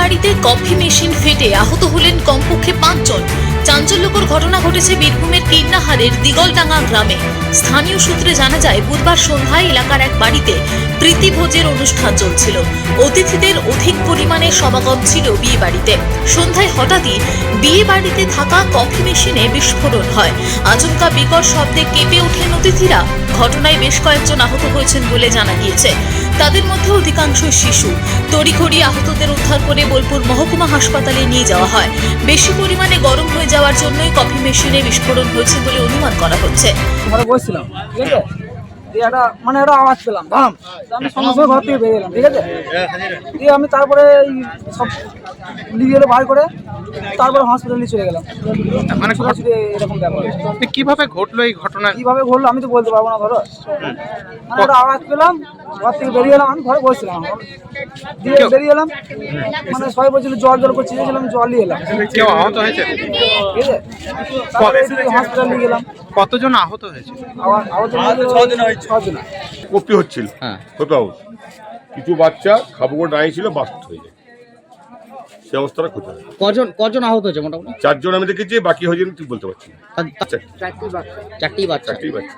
বাড়িতে coffee machine ফেটে আহত হলেন কমপক্ষে 5 জন। চাঞ্চল্যকর ঘটনা ঘটেছে বীরভূমের কীর্ণাহারের দিগলডাঙ্গা গ্রামে। স্থানীয় সূত্রে জানা যায়, বুধবার সন্ধ্যায় এলাকার এক বাড়িতে প্রীতিভোজের অনুষ্ঠান চলছিল। অতিথিদের অধিক পরিমাণে সমাগম ছিল বিয়ে বাড়িতে। সন্ধ্যায় হঠাৎই বিয়ে বাড়িতে থাকা কফি মেশিনে বিস্ফোরণ হয়। আচমকা বিকট শব্দে কেঁপে ওঠেন অতিথিরা। ঘটনায় বেশ কয়েকজন আহত হয়েছেন বলে জানা গিয়েছে। তাদের মধ্যে অধিকাংশই শিশু। তড়িঘড়ি আহতদের উদ্ধার করে বোলপুর মহকুমা হাসপাতালে নিয়ে যাওয়া হয়। বেশি পরিমাণে গরম হয়ে যাওয়ার জন্যই কফি মেশিনে বিস্ফোরণ হয়েছে বলে অনুমান করা হচ্ছে। ঘরে বসছিলাম, ঠিক আছে, দিয়ে একটা আওয়াজ পেলাম, ধাম। আমি সঙ্গে সঙ্গে ঘর থেকে বেরিয়ে এলাম, ঠিক আছে। দিয়ে আমি তারপরে সব লিয়ে এলো বার করে, তারপরে হসপিটালে চলে গেলাম। মানে এরকম ব্যাপার কিভাবে ঘটলো এই ঘটনা? কিভাবে ঘটলো আমি তো বলতে পারবো না। ধরো মানে একটা আওয়াজ পেলাম, ঘর থেকে বেরিয়ে এলাম, আমি ঘরে বসছিলাম, দিয়ে বেরিয়ে এলাম। মানে সবাই বলছিল জল করছি, জল নিয়ে এলাম। কেউ আহত হয়েছে? ঠিক আছে, তারপরে হসপিটালে নিয়ে গেলাম। কতজন আহত হয়েছে? আহত 6 জন। কপি হচ্ছিল, কোথাও কিছু বাচ্চা খাবো করে দাঁড়িয়েছিল, বাস্ট হয়ে যায়, সে অবস্থাটা ক্ষতি হয়। কজন আহত হয়েছে মোটামুটি? 4 জন আমি দেখেছি, বাকি হয়েছে ঠিক বলতে পারছি না। চারটি বাচ্চা ঠিক আছে,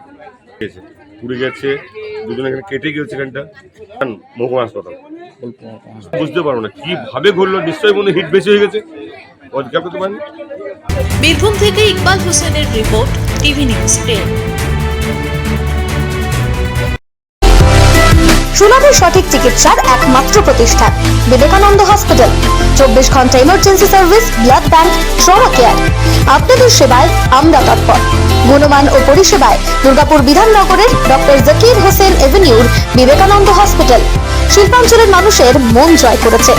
পুড়ে গেছে, দুজন এখানে কেটে গেছে, এখানটা মহকুমা হাসপাতাল। বুঝতে পারবো না কিভাবে ঘটলো, নিশ্চয়ই মনে হিট বেশি হয়ে গেছে, অধিকার করতে পারেনি। বীরভূম থেকে ইকবাল হোসেনের রিপোর্ট, টিভি নিউজ 10। সুলভের সঠিক চিকিৎসার একমাত্র প্রতিষ্ঠান বিবেকানন্দ হসপিটাল। 24 ঘন্টা emergency service, blood bank, trauma care. আপনাদের সেবায় আমরা তৎপর। গুণমান ও পরিষেবায় দুর্গাপুর বিধাননগরের ডক্টর জাকির হোসেন এভিনিউর বিবেকানন্দ হসপিটাল শিল্পাঞ্চলের মানুষের মন জয় করেছে।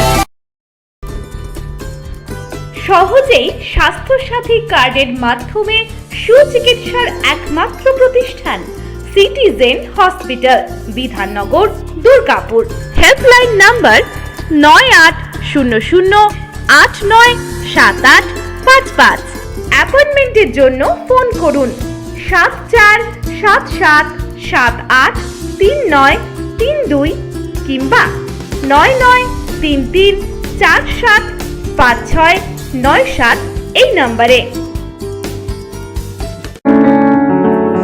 সহজেই স্বাস্থ্যসাথী কার্ডের মাধ্যমে সুচিকিৎসার একমাত্র প্রতিষ্ঠান citizen hospital, Bidhannagar, Durgapur. Helpline number 9800897855। অ্যাপয়েন্টমেন্টের জন্য ফোন করুন 7477783932 কিংবা 9933475697 এই নম্বরে।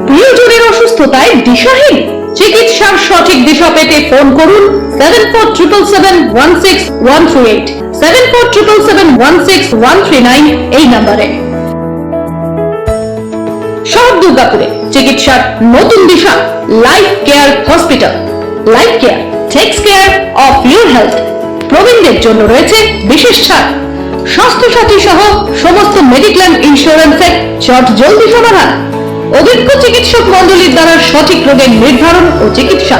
প্রিয়জনের অসুস্থতায় দিশাহীন? চিকিৎসার সঠিক দিশা পেতে ফোন করুন 7477716138, 7477716139 এই নম্বরে। শহর দুর্গাপুরে চিকিৎসার নতুন দিশা Life Care hospital. Life Care takes care of your health. প্রবীণদের জন্য রয়েছে বিশেষ ছাড়। স্বাস্থ্যসাথী সহ সমস্ত মেডিক্লেম ইন্স্যুরেন্সের জলদি সমাধান। অভিজ্ঞ চিকিৎসক মন্ডলীর দ্বারা সঠিক রোগের নির্ধারণ ও চিকিৎসা।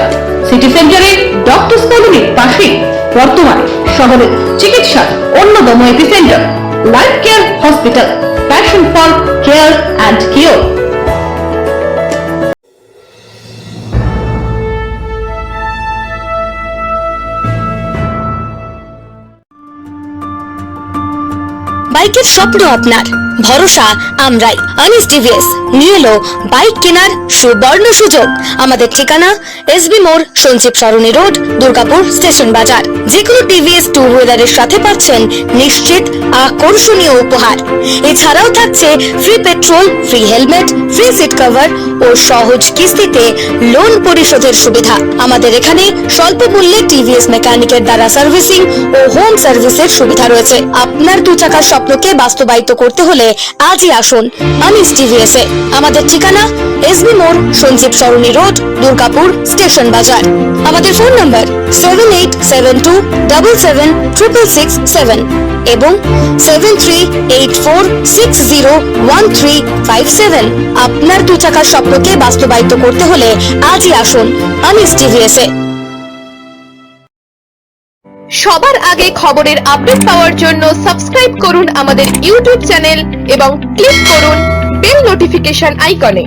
সিটি সেন্টারে ডক্টরস কলোনির পাশে বর্তমানে শহরের চিকিৎসার অন্যতম epicentre life Care hospital, passion for care and cure. বাইকের স্বপ্ন আপনার, ভরসা আমরাই। আনিস টিভিএস নিয়ে এলো বাইক কেনার সুবর্ণ সুযোগ। আমাদের ঠিকানা এসবি মোড়, সঞ্জীব সরণি রোড, দুর্গাপুর স্টেশন বাজার। যেকোনো টিভিএস টু হুইলারের সাথে পাচ্ছেন নিশ্চিত আকর্ষণীয় উপহার। এছাড়াও থাকছে free petrol, free helmet, free seat cover ও সহজ কিস্তিতে লোন পরিশোধের সুবিধা। আমাদের এখানে স্বল্প মূল্যে টিভিএস মেকানিকের দ্বারা সার্ভিসিং ও হোম সার্ভিসের সুবিধা রয়েছে। আপনার 2 চাকার স্বপ্নকে বাস্তবায়িত করতে হলে আজই আসুন আনিস টিভিএস এ। আমাদের ঠিকানা এসবি মোড়, সঞ্জীব সরণি রোড, দুর্গাপুর স্টেশন বাজার। আমাদের ফোন নাম্বার 7872776667 এবং 7384601357। আপনার 2 চাকার স্বপ্নকে বাস্তবায়িত করতে হলে আজই আসুন আনিস টিভিএস এ। সবার আগে খবরের আপডেট পাওয়ার জন্য সাবস্ক্রাইব করুন আমাদের ইউটিউব চ্যানেল এবং ক্লিক করুন বেল নোটিফিকেশন আইকনে।